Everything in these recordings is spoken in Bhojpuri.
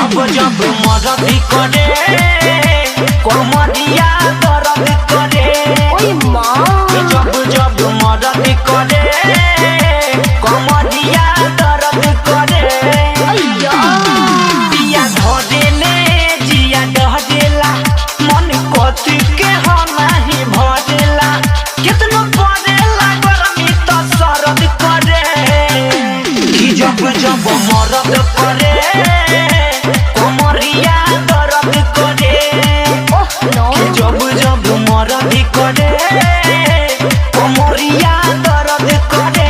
जब जब मदद करे कमरिया दर्द करे। ओए माँ जब जब मदद करे कमरिया दर्द करे। जिया धरेले जिया डहरेला मन कथी के हो नहीं भरेला। कितना पड़ेला गर्मी तो सरद करे। कि जब जब मदद करे कमरिया दर्द करे। कि जब जब मदद करे कमरिया दर्द करे।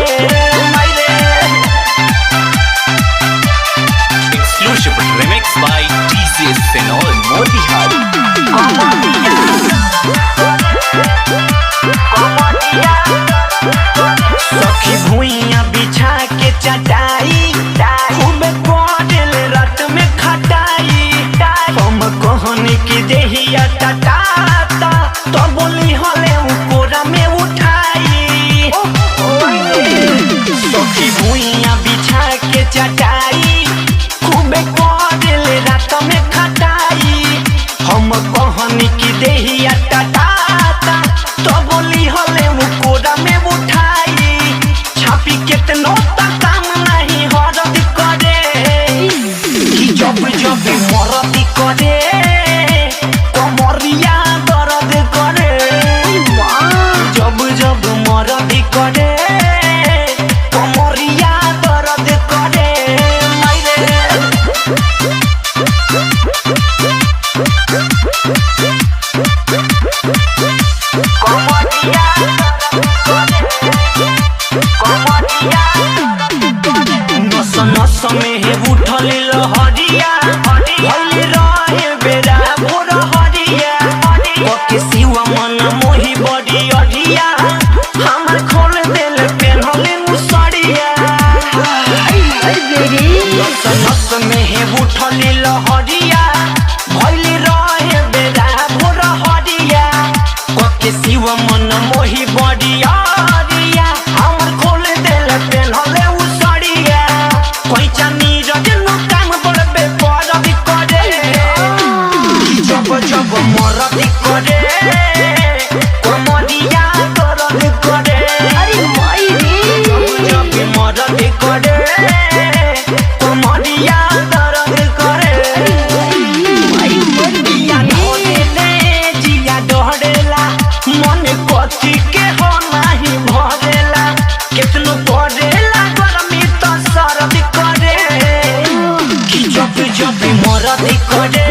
Exclusive remix by TCS Phenol Motihari। सखी भुइया बिछा के चटाई खूब पड़ल रात में खटाई। हम कहनी की देहिया टटाता तो बोली हले कोरा में उठाई। सखी भुइया बिछा के चटाई खूब पड़ल रात में खटाई। हम कहनी की देहिया टटाता तो बोली हले कोरा में उठाई। छापी केतनो काम नहीं हरद करे। कि जब जब मरद करे कमरिया दर्द करे। जब जब मरद करे कमरिया दर्द करे। कमरिया नस नस में है उठल लहरिया भइल रहे बेरा भोर हरिया। के सिवा मन मोही बड़ी अढ़िया हमर खोल देल पेन्हल मुसरिया। नस नस में है उठल लहरिया भइल रहे बेरा भोर हरिया। के सिवा मन मोही बड़ी अढ़िया हमर खोल देल पेन्हल मुसरिया। कोई चानी रजनु काम बड़बे परद करे। जब जब मरद करे कमरिया दर्द करे। जब जब मरद करे कमरिया दर्द करे। जिया धरेले जिया डहरेला मन कथी के हो नहीं भरेला। कितनो पड़ेला गर्मी तो सरद करे। कि जब जब मरद करे